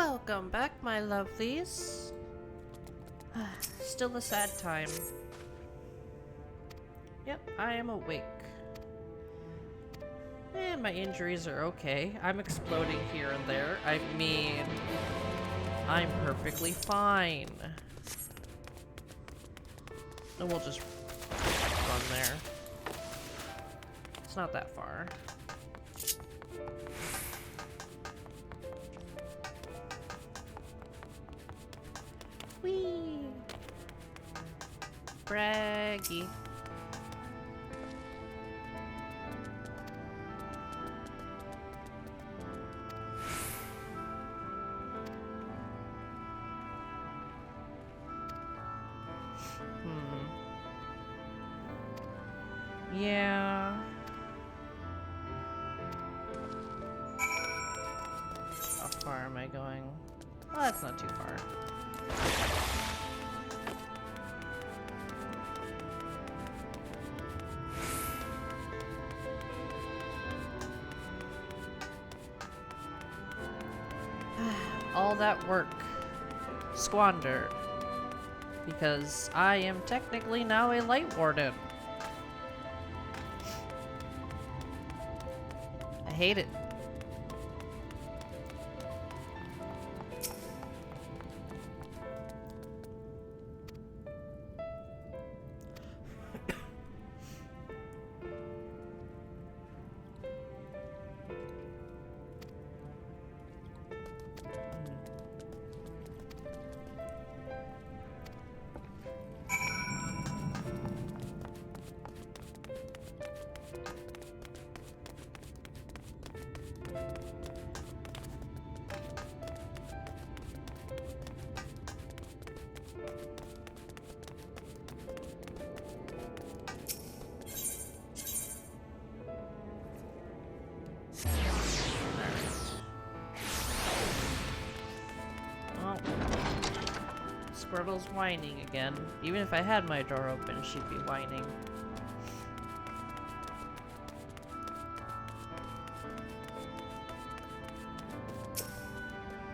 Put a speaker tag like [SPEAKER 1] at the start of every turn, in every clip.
[SPEAKER 1] Welcome back, my lovelies. Still a sad time. Yep, I am awake. And my injuries are okay. I'm exploding here and there. I mean, I'm perfectly fine. And we'll just run there. It's not that far. Whee! Braggy. Yeah. How far am I going? Oh, that's not too far. All that work squandered because I am technically now a light warden. I hate it. Squirtle's whining again. Even if I had my door open, she'd be whining.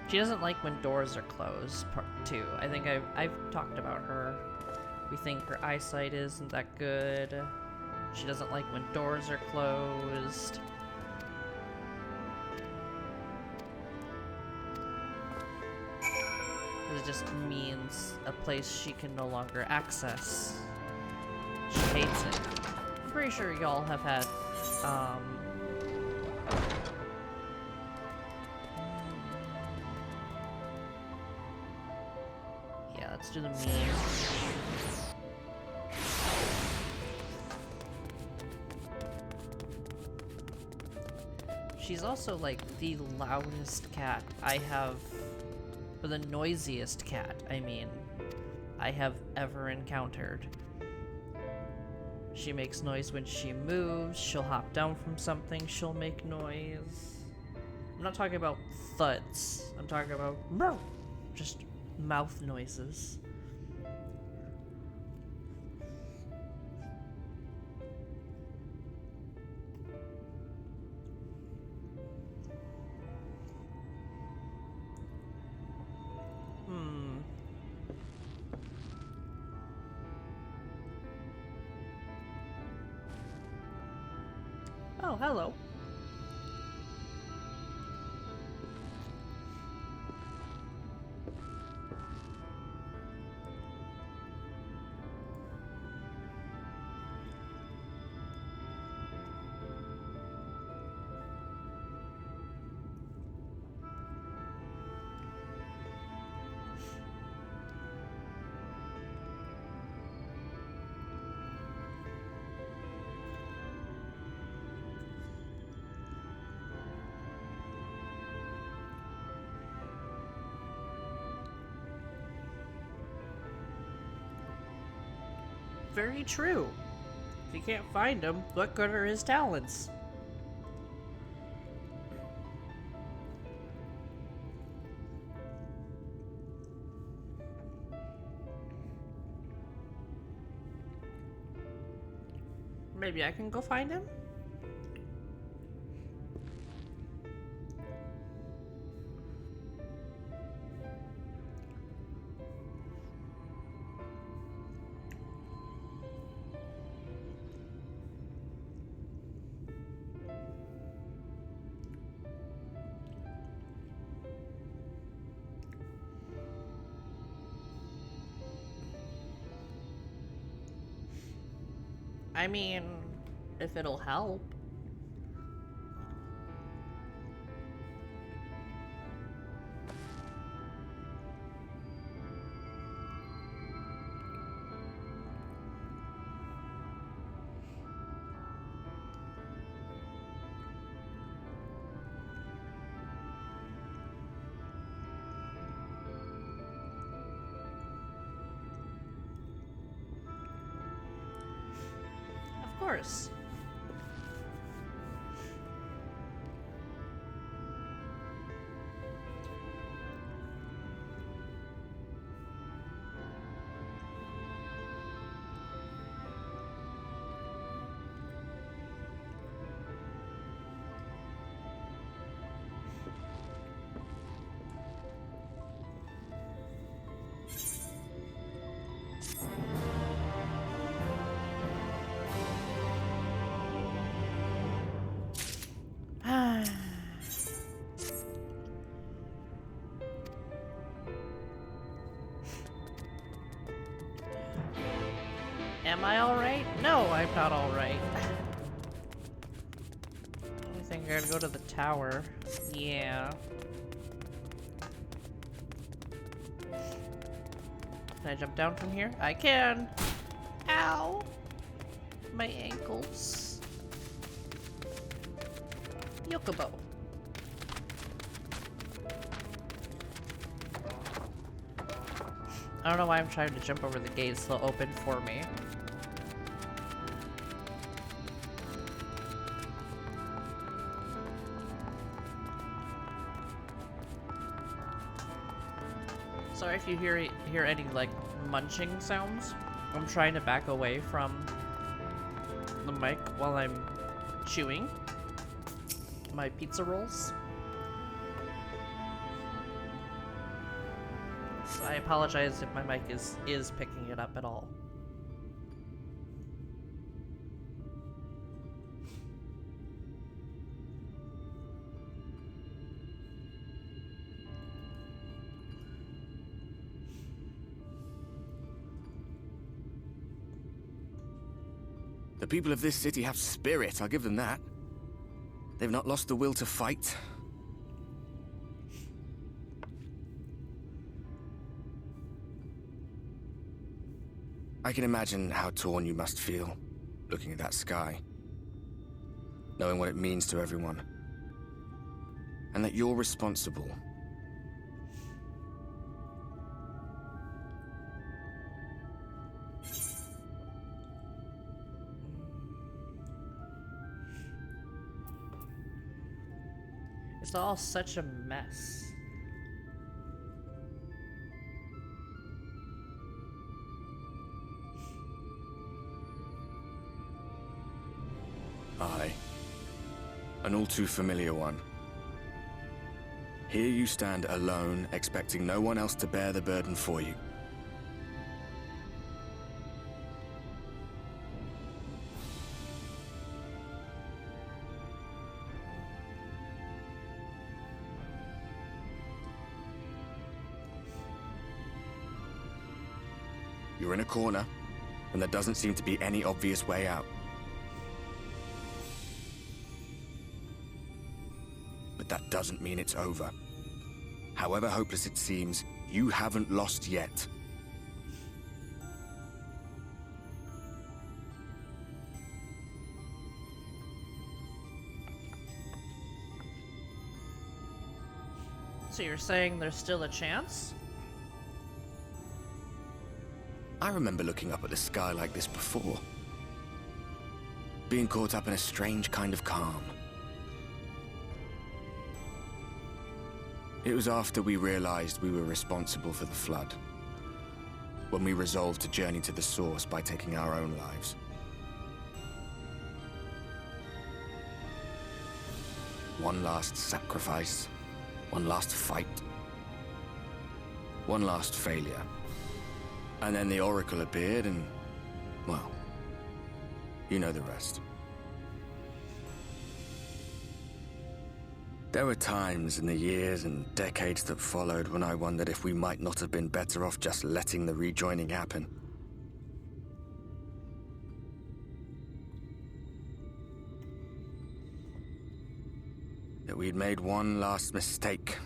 [SPEAKER 1] She doesn't like when doors are closed, part 2. I think I've talked about her. We think her eyesight isn't that good. She doesn't like when doors are closed. It just means a place she can no longer access. She hates it. I'm pretty sure y'all have had, yeah, let's do the meme. She's also like the loudest cat I have. Or the noisiest cat, I mean, I have ever encountered. She makes noise when she moves, she'll hop down from something, she'll make noise. I'm not talking about thuds, I'm talking about just mouth noises. Oh, hello. Very true. If you can't find him, what good are his talents? Maybe I can go find him? I mean, if it'll help. Of course. Am I alright? No, I'm not alright. I think I gotta go to the tower. Yeah. Can I jump down from here? I can! Ow! My ankles. Yokobo. I don't know why I'm trying to jump over the gates. They'll open for me. Sorry if you hear any like munching sounds. I'm trying to back away from the mic while I'm chewing my pizza rolls. So I apologize if my mic is picking it up at all.
[SPEAKER 2] The people of this city have spirit, I'll give them that. They've not lost the will to fight. I can imagine how torn you must feel, looking at that sky. Knowing what it means to everyone. And that you're responsible.
[SPEAKER 1] It's all such a mess.
[SPEAKER 2] Aye. An all too familiar one. Here you stand alone, expecting no one else to bear the burden for you. You're in a corner, and there doesn't seem to be any obvious way out. But that doesn't mean it's over. However hopeless it seems, you haven't lost yet.
[SPEAKER 1] So you're saying there's still a chance?
[SPEAKER 2] I remember looking up at the sky like this before. Being caught up in a strange kind of calm. It was after we realized we were responsible for the flood. When we resolved to journey to the source by taking our own lives. One last sacrifice. One last fight. One last failure. And then the Oracle appeared and, well, you know the rest. There were times in the years and decades that followed when I wondered if we might not have been better off just letting the rejoining happen. we'd made one last mistake.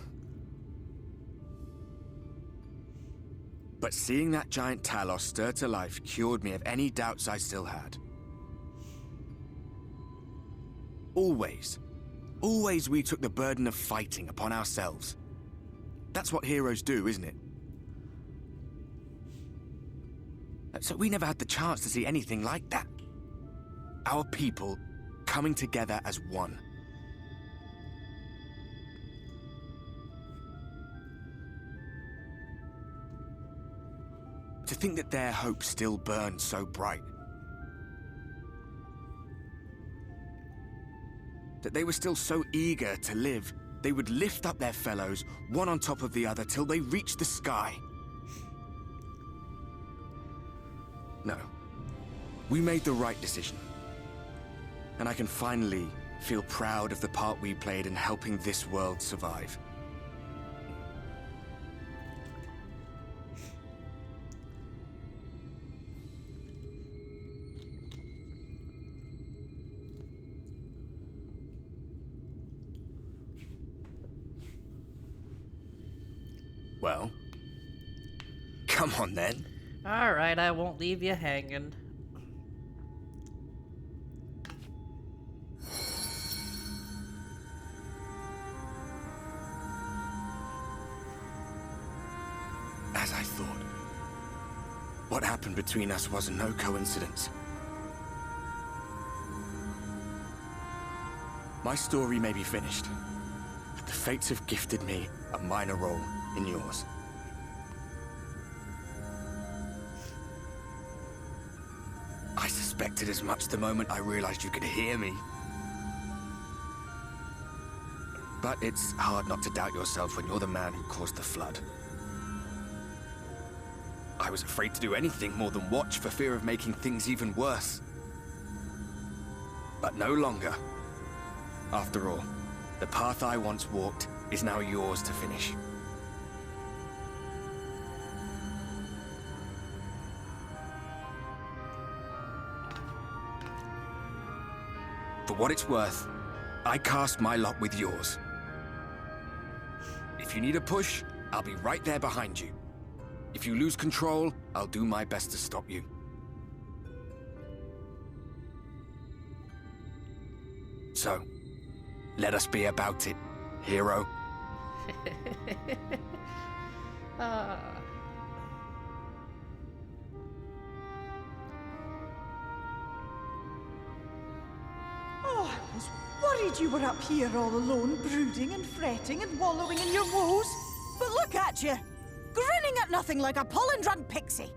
[SPEAKER 2] But seeing that giant Talos stir to life cured me of any doubts I still had. Always we took the burden of fighting upon ourselves. That's what heroes do, isn't it? So we never had the chance to see anything like that. Our people coming together as one. To think that their hope still burned so bright. That they were still so eager to live, they would lift up their fellows, one on top of the other, till they reached the sky. No. We made the right decision. And I can finally feel proud of the part we played in helping this world survive. Well, come on then.
[SPEAKER 1] Alright, I won't leave you hanging.
[SPEAKER 2] As I thought. What happened between us was no coincidence. My story may be finished, but the fates have gifted me a minor role in yours. I suspected as much the moment I realized you could hear me. But it's hard not to doubt yourself when you're the man who caused the flood. I was afraid to do anything more than watch for fear of making things even worse. But no longer. After all, the path I once walked is now yours to finish. For what it's worth, I cast my lot with yours. If you need a push, I'll be right there behind you. If you lose control, I'll do my best to stop you. So, let us be about it, hero.
[SPEAKER 3] Oh, I was worried you were up here all alone, brooding and fretting and wallowing in your woes. But look at you, grinning at nothing like a pollen-drunk pixie.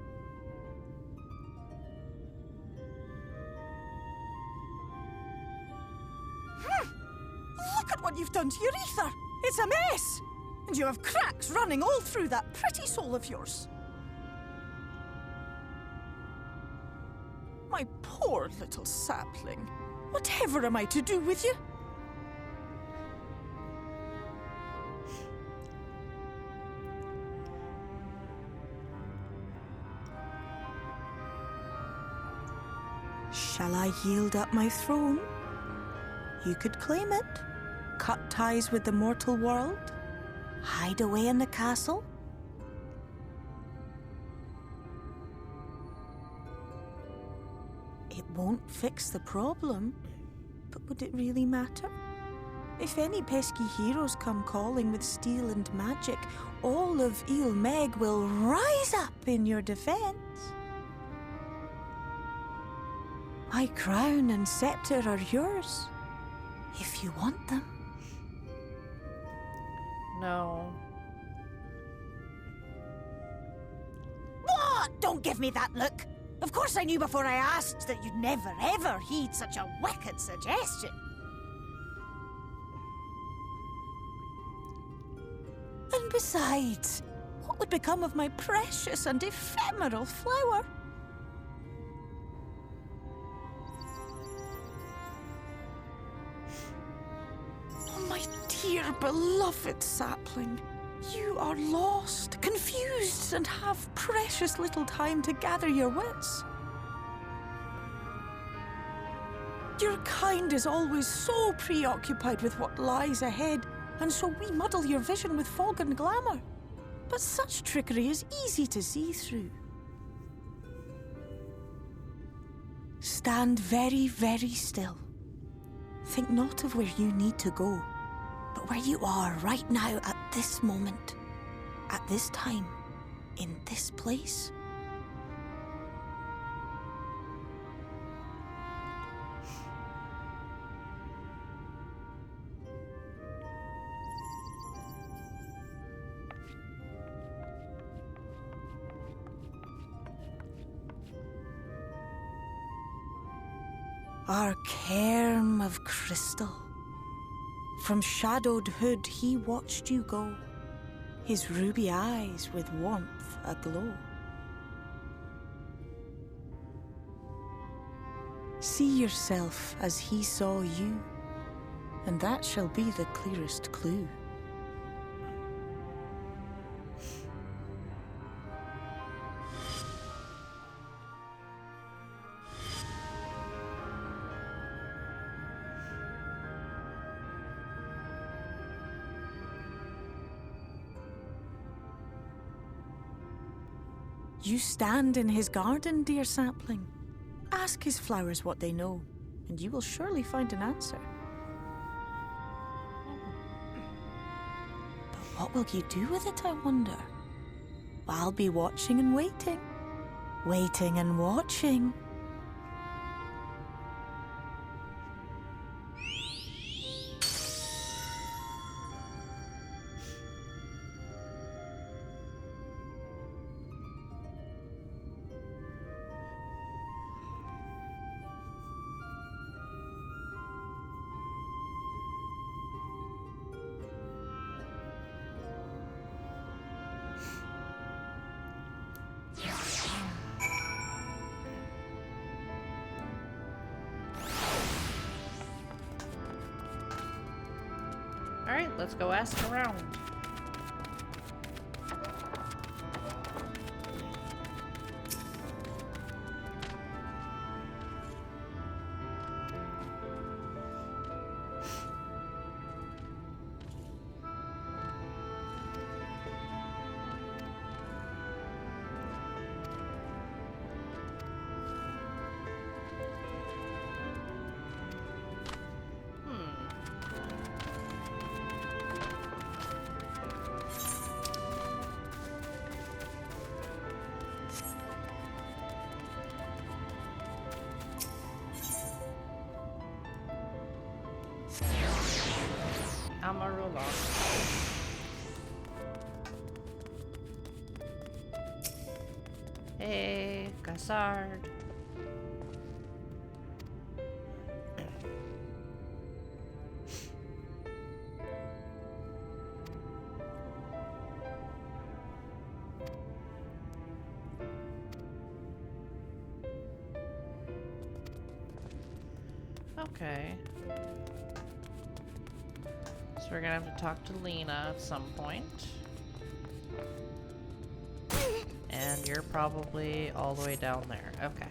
[SPEAKER 3] Look at what you've done to your ether. It's a mess. And you have cracks running all through that pretty soul of yours. My poor little sapling. Whatever am I to do with you? Shall I yield up my throne? You could claim it, cut ties with the mortal world, hide away in the castle. It won't fix the problem, but would it really matter? If any pesky heroes come calling with steel and magic, all of Il Meg will rise up in your defense. My crown and scepter are yours, if you want them.
[SPEAKER 1] No.
[SPEAKER 3] What? Don't give me that look. Of course I knew before I asked that you'd never ever heed such a wicked suggestion. And besides, what would become of my precious and ephemeral flower? Oh, my dear beloved sapling. You are lost, confused, and have precious little time to gather your wits. Your kind is always so preoccupied with what lies ahead, and so we muddle your vision with fog and glamour. But such trickery is easy to see through. Stand very, very still. Think not of where you need to go, but where you are right now at this moment, at this time, in this place. Our cairn of crystal. From shadowed hood he watched you go, his ruby eyes with warmth aglow. See yourself as he saw you, and that shall be the clearest clue. You stand in his garden, dear sapling. Ask his flowers what they know, and you will surely find an answer. But what will you do with it, I wonder? I'll be watching and waiting. Waiting and watching.
[SPEAKER 1] Alright, let's go ask around. Amarula. Hey, Cassard. Okay. So we're gonna have to talk to Lena at some point. And you're probably all the way down there. Okay.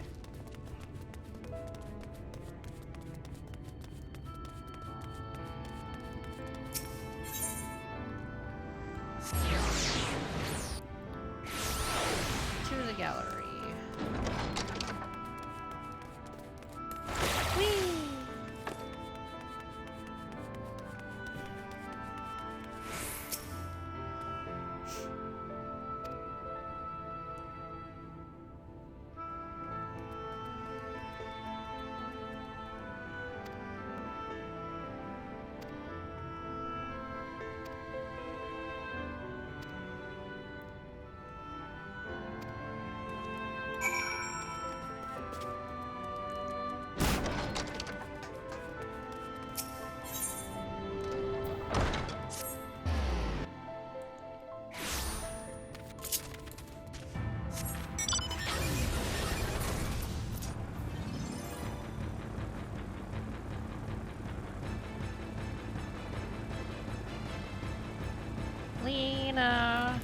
[SPEAKER 1] To the gallery. Whee! Lena,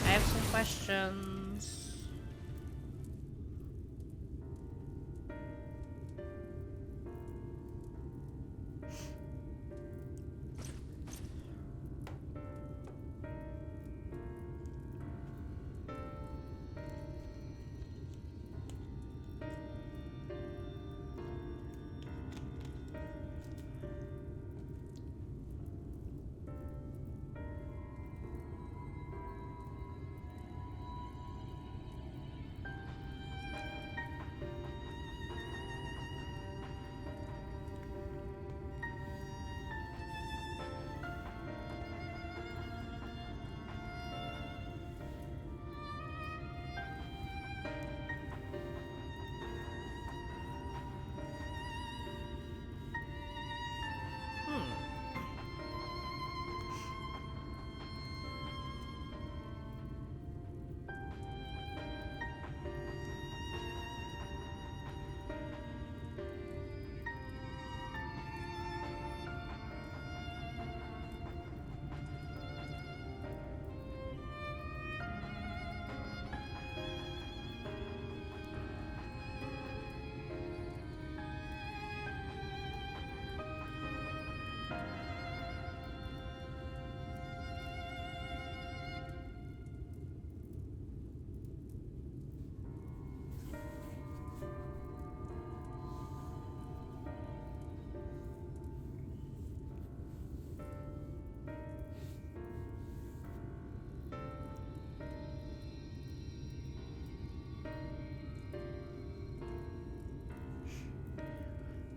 [SPEAKER 1] I have some questions.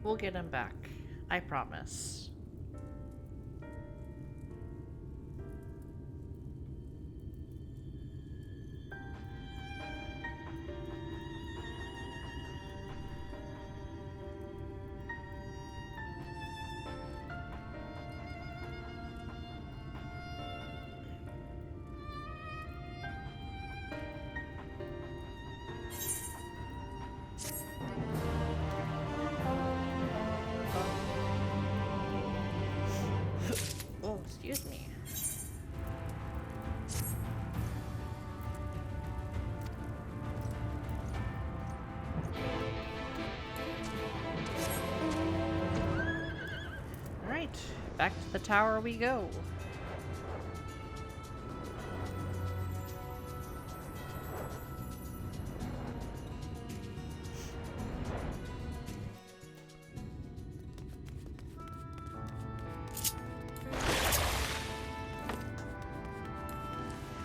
[SPEAKER 1] We'll get him back. I promise. Oh, excuse me. Alright, back to the tower we go.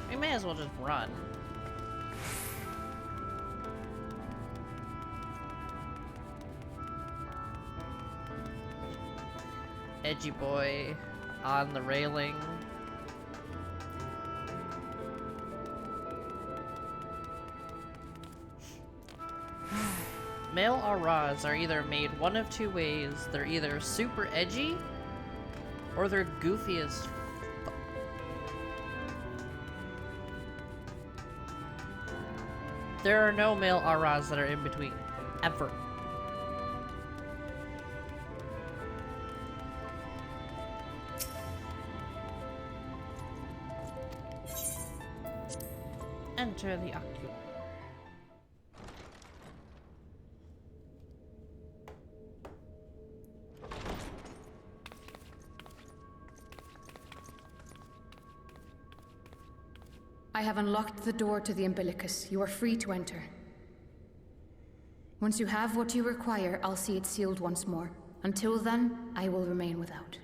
[SPEAKER 1] We may as well just run. Edgy boy on the railing. Male auras are either made one of two ways. They're either super edgy or they're goofy as fuck. There are no male auras that are in between. Ever. Enter the ocular.
[SPEAKER 4] I have unlocked the door to the umbilicus. You are free to enter. Once you have what you require, I'll see it sealed once more. Until then, I will remain without.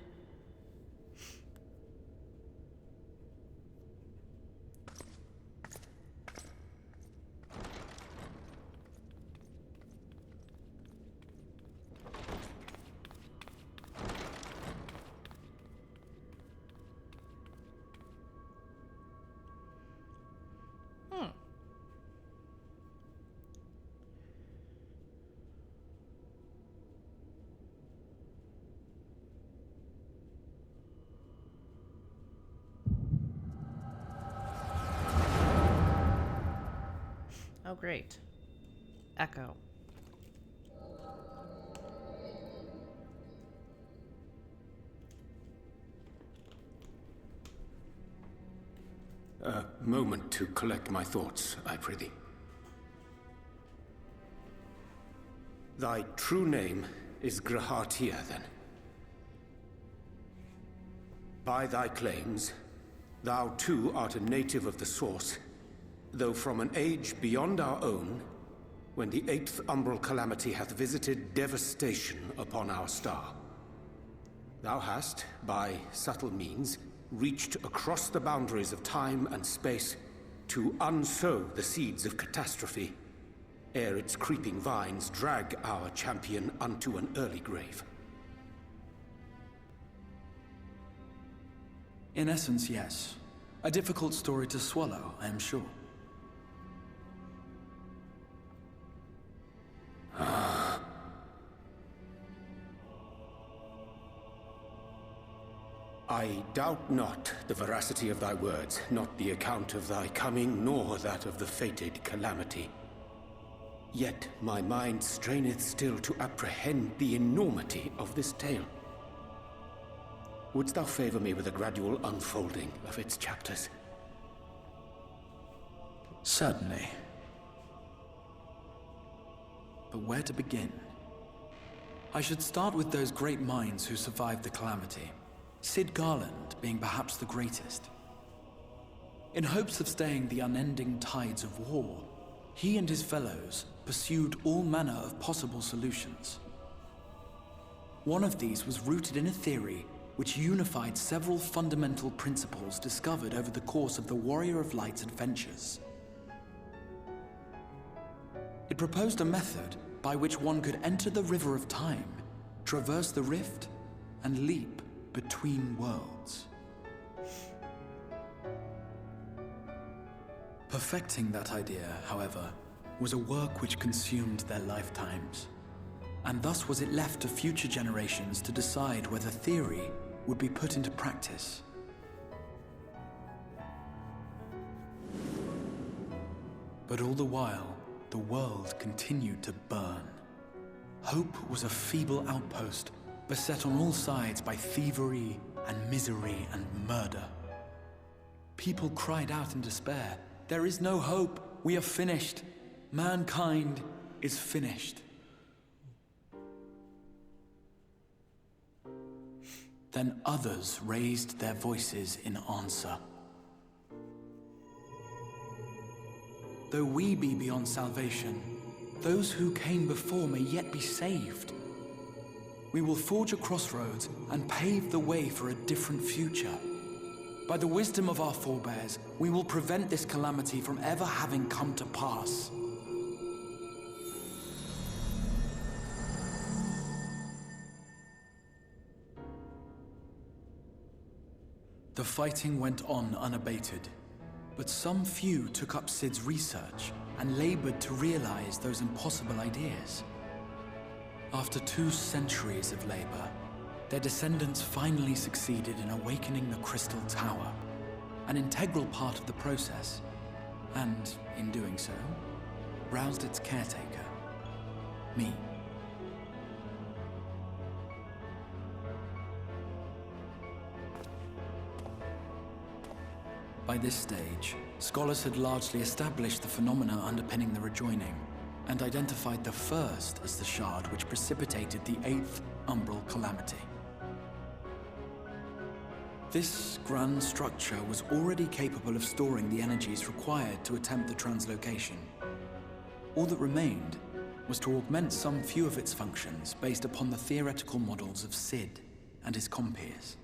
[SPEAKER 1] Oh, great. Echo.
[SPEAKER 5] A moment to collect my thoughts, I prithee. Thy true name is Grahatia, then. By thy claims, thou too art a native of the Source, though from an age beyond our own, when the 8th umbral calamity hath visited devastation upon our star. Thou hast, by subtle means, reached across the boundaries of time and space to unsow the seeds of catastrophe, ere its creeping vines drag our champion unto an early grave.
[SPEAKER 6] In essence, yes. A difficult story to swallow, I am sure.
[SPEAKER 5] I doubt not the veracity of thy words, not the account of thy coming, nor that of the fated calamity. Yet my mind straineth still to apprehend the enormity of this tale. Wouldst thou favor me with a gradual unfolding of its chapters?
[SPEAKER 6] Certainly. But where to begin? I should start with those great minds who survived the calamity. Sid Garland being perhaps the greatest. In hopes of staying the unending tides of war, he and his fellows pursued all manner of possible solutions. One of these was rooted in a theory which unified several fundamental principles discovered over the course of the Warrior of Light's adventures. It proposed a method by which one could enter the River of Time traverse the rift, and leap between worlds. Perfecting that idea, however, was a work which consumed their lifetimes, and thus was it left to future generations to decide whether theory would be put into practice. But all the while, the world continued to burn. Hope was a feeble outpost, beset on all sides by thievery and misery and murder. People cried out in despair, "There is no hope, we are finished. Mankind is finished." Then others raised their voices in answer. Though we be beyond salvation, those who came before may yet be saved. We will forge a crossroads and pave the way for a different future. By the wisdom of our forebears, we will prevent this calamity from ever having come to pass. The fighting went on unabated, but some few took up Sid's research and labored to realize those impossible ideas. After 2 centuries of labor, their descendants finally succeeded in awakening the Crystal Tower, an integral part of the process, and, in doing so, roused its caretaker, me. By this stage, scholars had largely established the phenomena underpinning the rejoining, and identified the first as the shard which precipitated the 8th Umbral Calamity. This grand structure was already capable of storing the energies required to attempt the translocation. All that remained was to augment some few of its functions based upon the theoretical models of Sid and his compeers.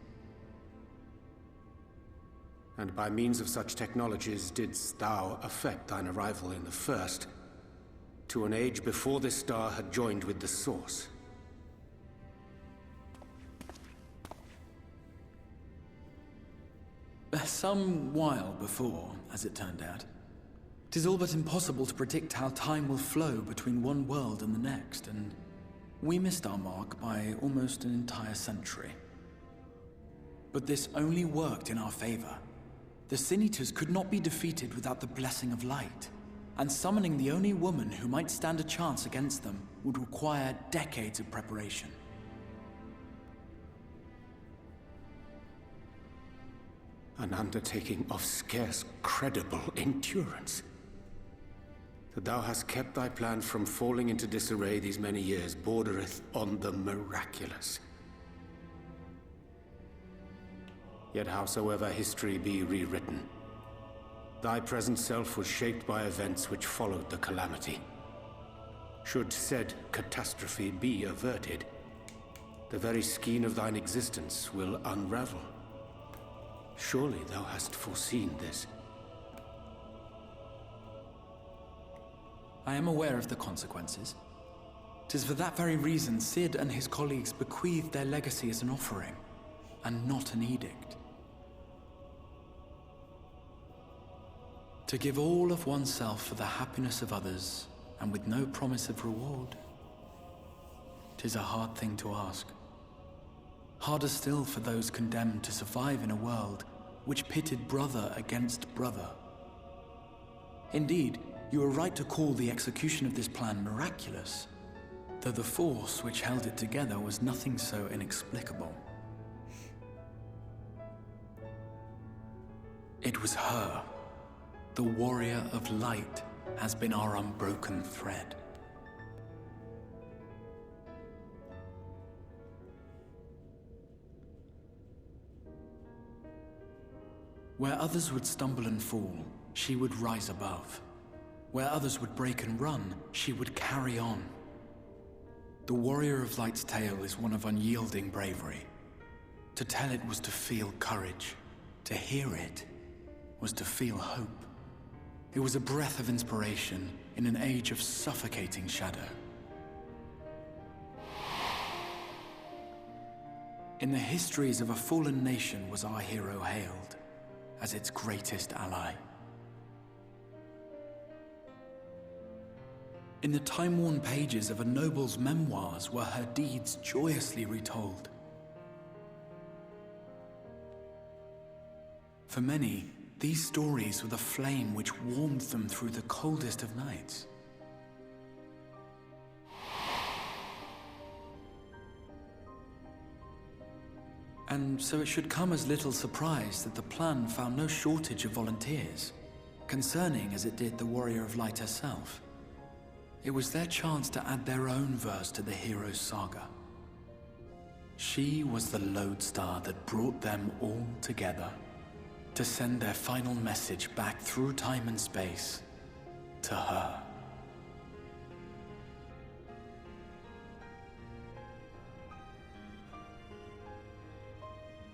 [SPEAKER 5] And by means of such technologies didst thou effect thine arrival in the first, to an age before this star had joined with the Source.
[SPEAKER 6] Some while before, as it turned out. 'Tis all but impossible to predict how time will flow between one world and the next, and we missed our mark by almost an entire century. But this only worked in our favor. The Sin Eaters could not be defeated without the blessing of light, and summoning the only woman who might stand a chance against them would require decades of preparation.
[SPEAKER 5] An undertaking of scarce credible endurance. That thou hast kept thy plan from falling into disarray these many years bordereth on the miraculous. Yet howsoever history be rewritten, thy present self was shaped by events which followed the calamity. Should said catastrophe be averted, the very skein of thine existence will unravel. Surely thou hast foreseen this.
[SPEAKER 6] I am aware of the consequences. 'Tis for that very reason Sid and his colleagues bequeathed their legacy as an offering, and not an edict. To give all of oneself for the happiness of others, and with no promise of reward. 'Tis a hard thing to ask. Harder still for those condemned to survive in a world which pitted brother against brother. Indeed, you are right to call the execution of this plan miraculous, though the force which held it together was nothing so inexplicable. It was her. The warrior of light has been our unbroken thread. Where others would stumble and fall, she would rise above. Where others would break and run, she would carry on. The warrior of light's tale is one of unyielding bravery. To tell it was to feel courage. To hear it was to feel hope. It was a breath of inspiration in an age of suffocating shadow. In the histories of a fallen nation was our hero hailed as its greatest ally. In the time-worn pages of a noble's memoirs were her deeds joyously retold. For many, these stories were the flame which warmed them through the coldest of nights. And so it should come as little surprise that the plan found no shortage of volunteers, concerning as it did the Warrior of Light herself. It was their chance to add their own verse to the hero's saga. She was the lodestar that brought them all together to send their final message back through time and space to her.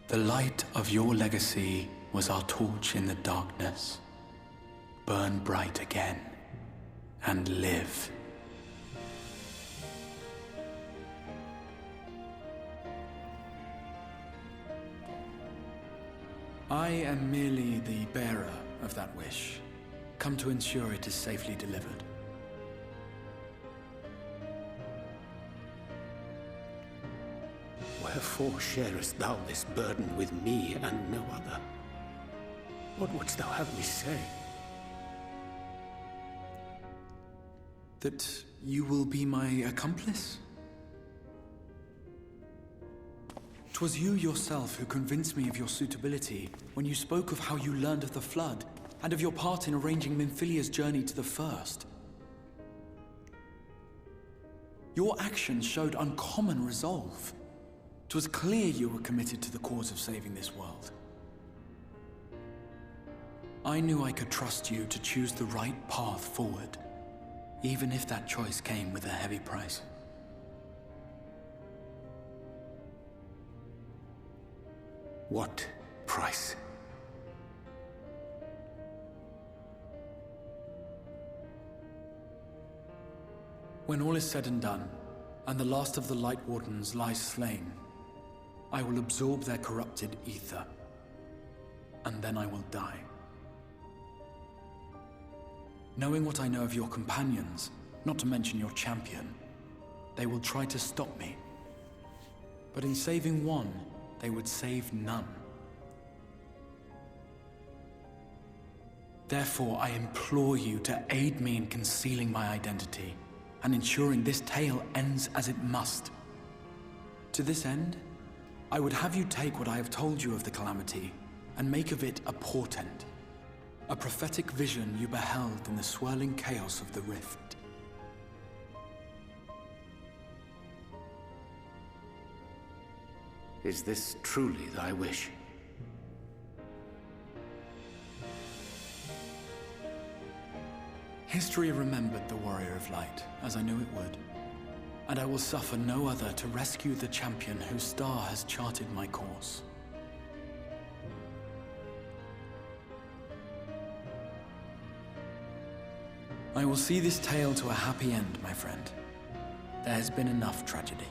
[SPEAKER 6] The light of your legacy was our torch in the darkness. Burn bright again and live. I am merely the bearer of that wish, come to ensure it is safely delivered.
[SPEAKER 5] Wherefore sharest thou this burden with me and no other? What wouldst thou have me say?
[SPEAKER 6] That you will be my accomplice? 'Twas you yourself who convinced me of your suitability when you spoke of how you learned of the Flood and of your part in arranging Minfilia's journey to the First. Your actions showed uncommon resolve. 'Twas clear you were committed to the cause of saving this world. I knew I could trust you to choose the right path forward, even if that choice came with a heavy price.
[SPEAKER 5] What price?
[SPEAKER 6] When all is said and done, and the last of the Light Wardens lies slain, I will absorb their corrupted ether, and then I will die. Knowing what I know of your companions, not to mention your champion, they will try to stop me. But in saving one, they would save none. Therefore, I implore you to aid me in concealing my identity and ensuring this tale ends as it must. To this end, I would have you take what I have told you of the Calamity and make of it a portent, a prophetic vision you beheld in the swirling chaos of the Rift.
[SPEAKER 5] Is this truly thy wish?
[SPEAKER 6] History remembered the Warrior of Light, as I knew it would, and I will suffer no other to rescue the champion whose star has charted my course. I will see this tale to a happy end, my friend. There has been enough tragedy.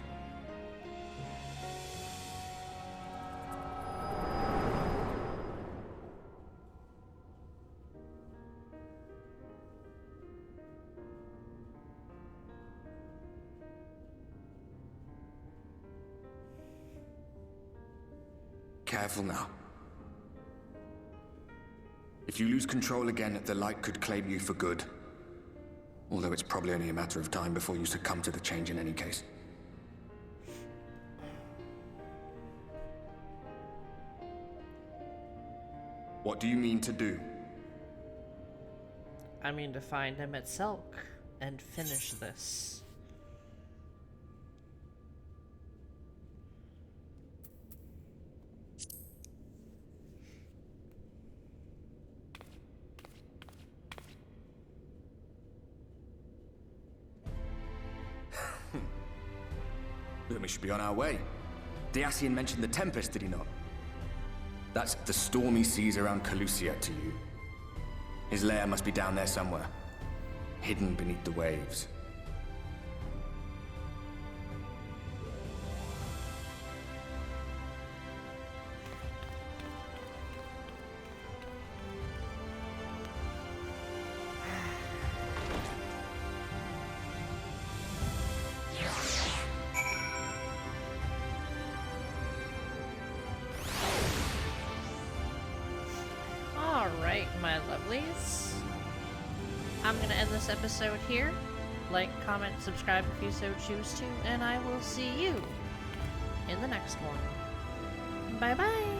[SPEAKER 2] Careful now. If you lose control again, the Light could claim you for good. Although it's probably only a matter of time before you succumb to the change in any case. What do you mean to do?
[SPEAKER 1] I mean to find him at Selk and finish this.
[SPEAKER 2] Then we should be on our way. Diassian mentioned the Tempest, did he not? That's the stormy seas around Calusia to you. His lair must be down there somewhere, hidden beneath the waves.
[SPEAKER 1] always, I'm gonna end this episode here. Like, comment, subscribe if you so choose to, and I will see you in the next one. Bye bye!